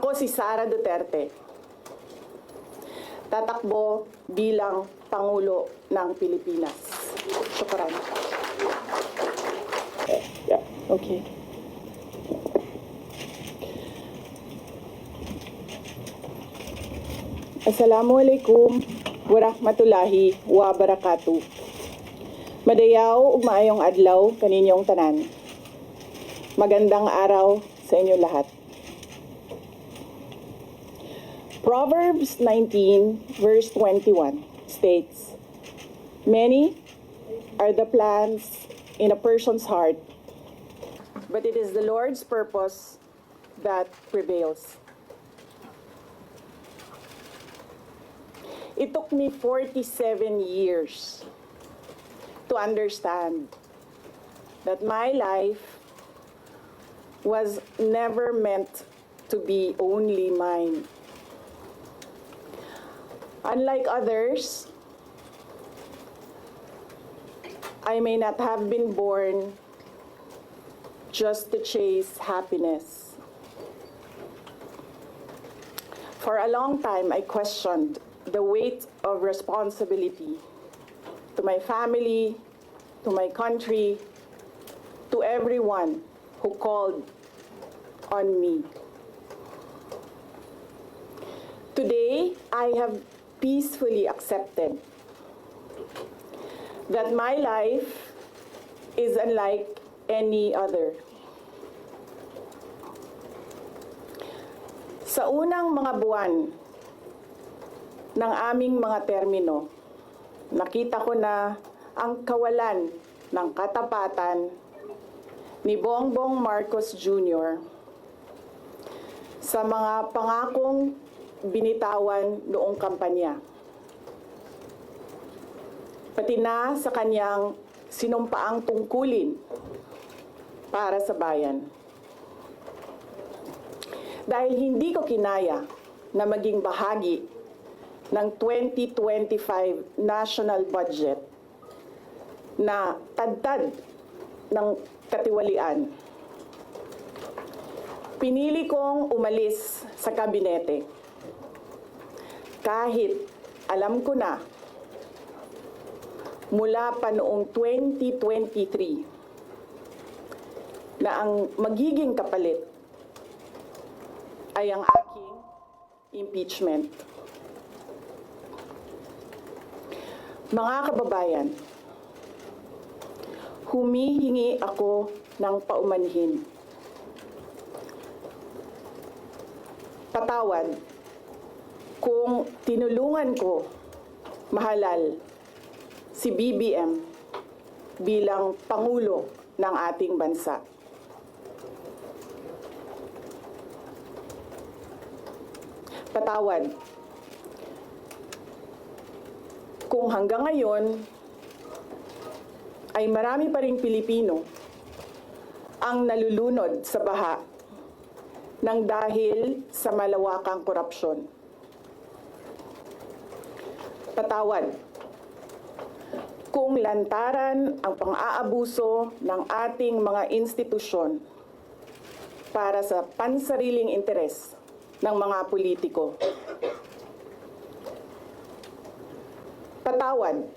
Ako si Sara Duterte. Tatakbo bilang Pangulo ng Pilipinas. Shukran. Yeah. Okay. Assalamualaikum warahmatullahi wabarakatuh. Madayaw ug maayong adlaw kaninyong tanan. Magandang araw sa inyo lahat. Proverbs 19 verse 21 states, "Many are the plans in a person's heart, but it is the Lord's purpose that prevails." It took me 47 years to understand that my life was never meant to be only mine. Unlike others, I may not have been born just to chase happiness. For a long time, I questioned the weight of responsibility to my family, to my country, to everyone who called on me. Today, I have peacefully accepted that my life is unlike any other. Sa unang mga buwan ng aming mga termino, nakita ko na ang kawalan ng katapatan ni Bongbong Marcos Jr. sa mga pangakong binitawan noong kampanya. Pati na sa kanyang sinumpaang tungkulin para sa bayan. Dahil hindi ko kinaya na maging bahagi ng 2025 national budget na tadtad ng katiwalian, pinili kong umalis sa kabinete kahit alam ko na mula pa noong 2023 na ang magiging kapalit ay ang aking impeachment. Mga kababayan, humihingi ako ng paumanhin. Patawad kung tinulungan ko mahalal si BBM bilang Pangulo ng ating bansa. Patawad kung hanggang ngayon ay marami pa ring Pilipino ang nalulunod sa baha ng dahil sa malawakang korupsyon. Patawad kung lantaran ang pang-aabuso ng ating mga institusyon para sa pansariling interes ng mga politiko. Patawad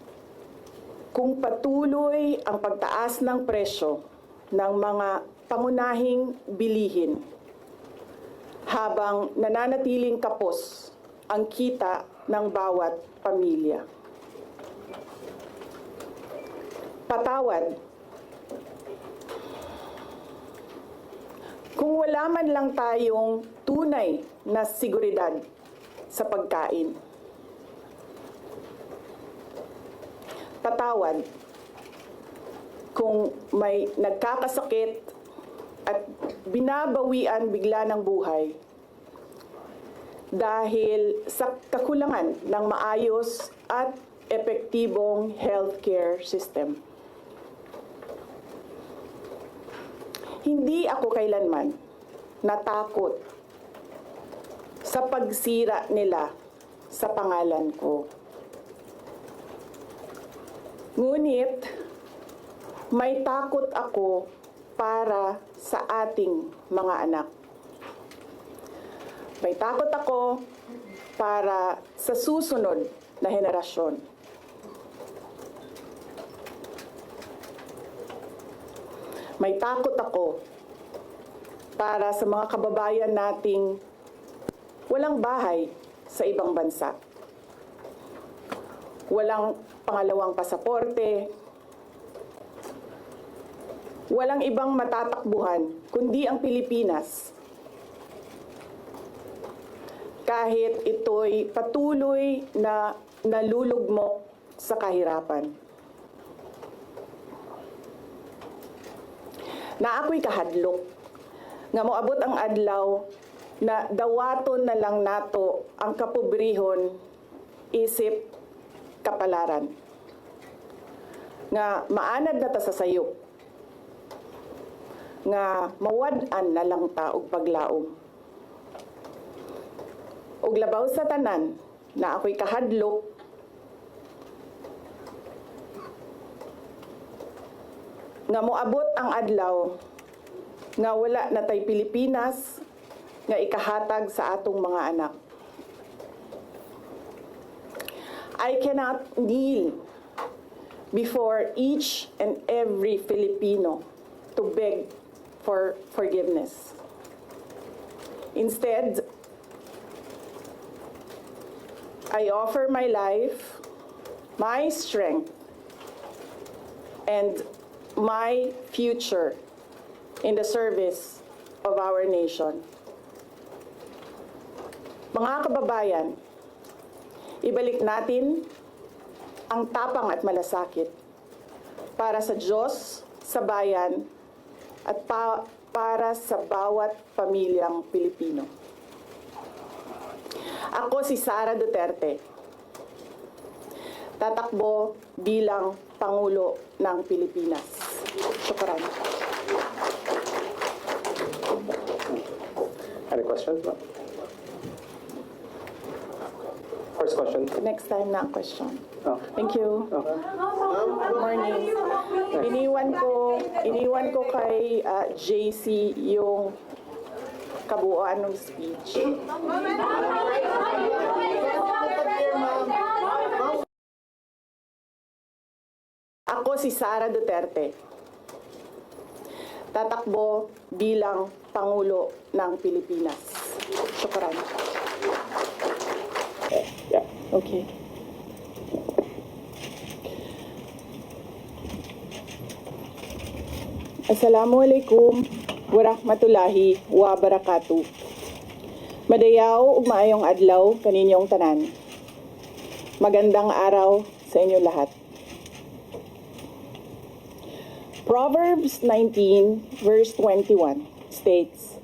kung patuloy ang pagtaas ng presyo ng mga pangunahing bilihin habang nananatiling kapos ang kita ng bawat pamilya. Patawad kung wala man lang tayong tunay na seguridad sa pagkain. Patawad kung may nagkakasakit at binabawian bigla ng buhay dahil sa kakulangan ng maayos at epektibong healthcare system. Hindi ako kailanman natakot sa pagsira nila sa pangalan ko. Ngunit, may takot ako para sa ating mga anak. May takot ako para sa susunod na henerasyon. May takot ako para sa mga kababayan nating walang bahay sa ibang bansa. Walang pangalawang pasaporte, walang ibang matatakbuhan kundi ang Pilipinas. Kahit ito'y patuloy na nalulugmok sa kahirapan. Na ako'y kahadlok, nga moabot ang adlaw na dawaton na lang nato ang kapobrihon isip kapalaran. Nga maanad na ta sa sayop, nga mawad-an na lang ta og paglaom. Og labaw sa tanan na ako'y kahadlok, nga moabot ang adlaw nga wala na tay Pilipinas nga ikahatag sa atong mga anak. I cannot kneel before each and every Filipino to beg for forgiveness. Instead, I offer my life, my strength, and my future in the service of our nation. Mga kababayan, ibalik natin ang tapang at malasakit para sa Diyos, sa bayan, at para sa bawat pamilyang Pilipino. Ako si Sara Duterte, tatakbo bilang Pangulo ng Pilipinas. Shukran. Any questions? First question. Next time na ang question. Oh. Thank you. Oh. Good morning. Iniwan ko kay JC yung kabuuan ng speech. Ako si Sara Duterte, tatakbo bilang Pangulo ng Pilipinas. Shukran. Yeah. Okay. Assalamualaikum warahmatullahi wabarakatuh. Madayaw ug maayong adlaw kaninyong tanan. Magandang araw sa inyo lahat. Proverbs 19 verse 21 states,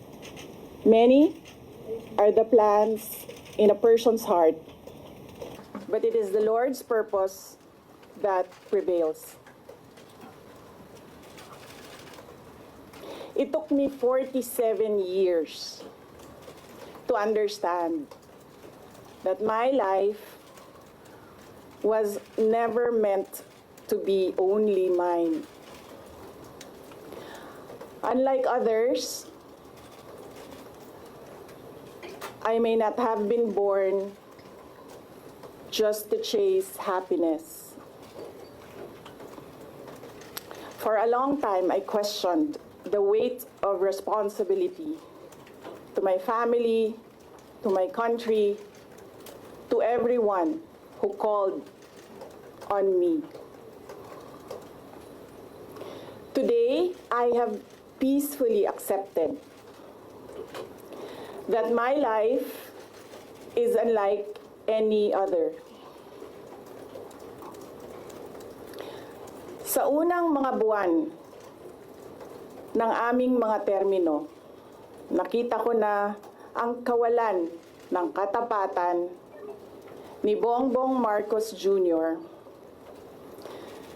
"Many are the plans in a person's heart, but it is the Lord's purpose that prevails." It took me 47 years to understand that my life was never meant to be only mine. Unlike others, I may not have been born just to chase happiness. For a long time, I questioned the weight of responsibility to my family, to my country, to everyone who called on me. Today, I have peacefully accepted that my life is unlike any other. Sa unang mga buwan ng aming mga termino, nakita ko na ang kawalan ng katapatan ni Bongbong Marcos Jr.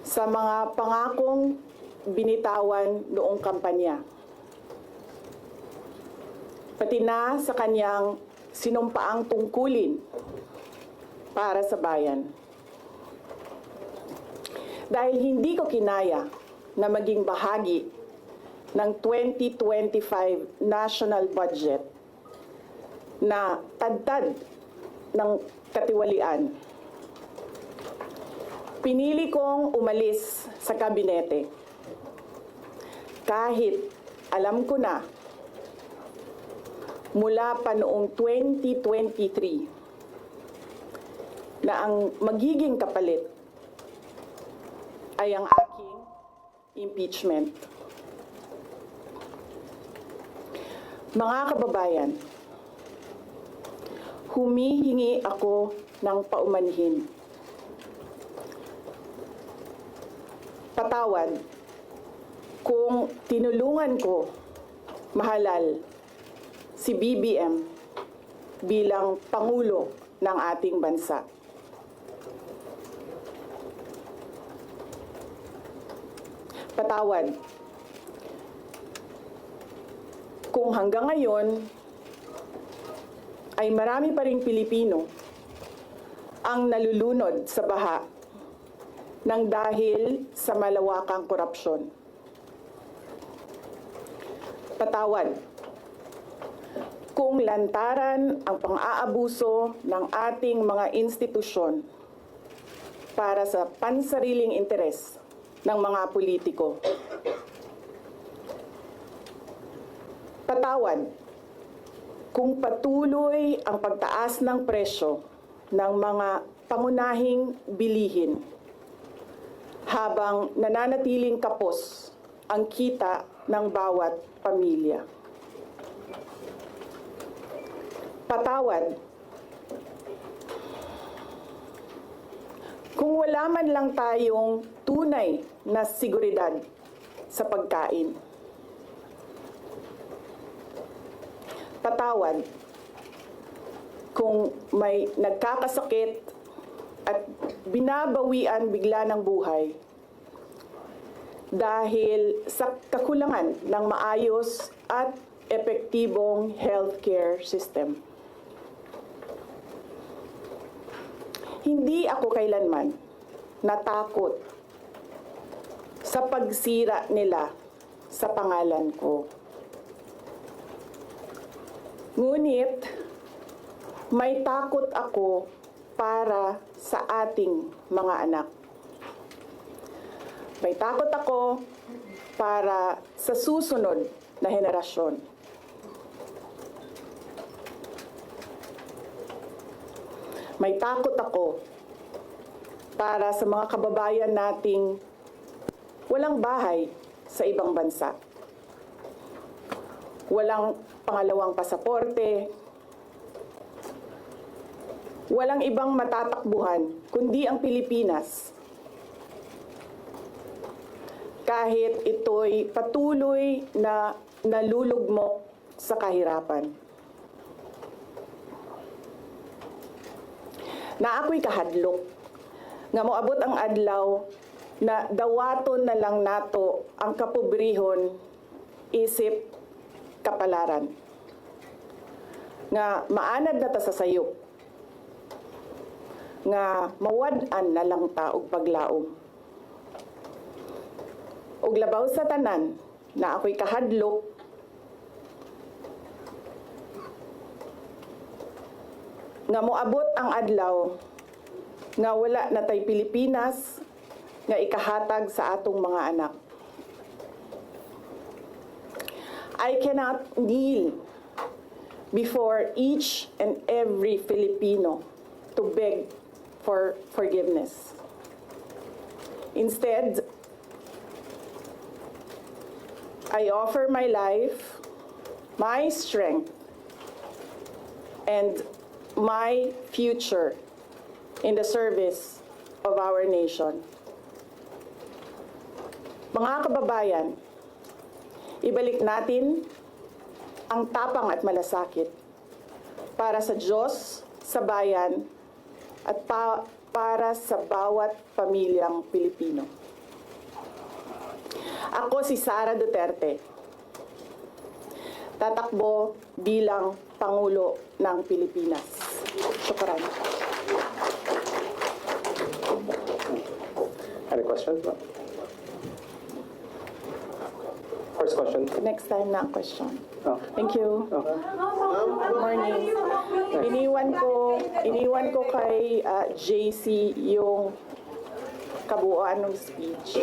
sa mga pangakong binitawan noong kampanya. Pati na sa kanyang sinumpaang tungkulin para sa bayan. Dahil hindi ko kinaya na maging bahagi ng 2025 national budget, na tadtad ng katiwalian. Pinili kong umalis sa kabinete kahit alam ko na mula pa noong 2023 na ang magiging kapalit ay ang aking impeachment. Mga kababayan, humihingi ako ng paumanhin. Patawad kung tinulungan ko mahalal si BBM bilang Pangulo ng ating bansa. Patawad kung hanggang ngayon ay marami pa ring Pilipino ang nalulunod sa baha ng dahil sa malawakang korupsyon. Patawad kung lantaran ang pang-aabuso ng ating mga institusyon para sa pansariling interes ng mga politiko. Patawad kung patuloy ang pagtaas ng presyo ng mga pangunahing bilihin habang nananatiling kapos ang kita ng bawat pamilya. Patawad kung wala man lang tayong tunay na seguridad sa pagkain. Patawad kung may nagkakasakit at binabawian bigla ng buhay dahil sa kakulangan ng maayos at epektibong healthcare system. Hindi ako kailanman natakot sa pagsira nila sa pangalan ko. Ngunit, may takot ako para sa ating mga anak. May takot ako para sa susunod na henerasyon. May takot ako para sa mga kababayan nating walang bahay sa ibang bansa. Walang pangalawang pasaporte, walang ibang matatakbuhan kundi ang Pilipinas. Kahit ito'y patuloy na nalulugmok sa kahirapan. Na ako'y kahadlok, nga moabot ang adlaw na dawaton na lang nato ang kapobrihon isip kapalaran. Nga maanad na ta sa sayop, nga mawad-an na lang ta og paglaom. Og labaw sa tanan na ako'y kahadlok, nga moabot ang adlaw nga wala na tay Pilipinas nga ikahatag sa atong mga anak. I cannot kneel before each and every Filipino to beg for forgiveness. Instead, I offer my life, my strength, and my future in the service of our nation. Mga kababayan, ibalik natin ang tapang at malasakit para sa Diyos, sa bayan, at para sa bawat pamilyang Pilipino. Ako si Sara Duterte, tatakbo bilang Pangulo ng Pilipinas. Shukran. Any questions? First question. Next time na ang question. Oh. Thank you. Morning. Iniwan ko kay JC yung kabuuan ng speech.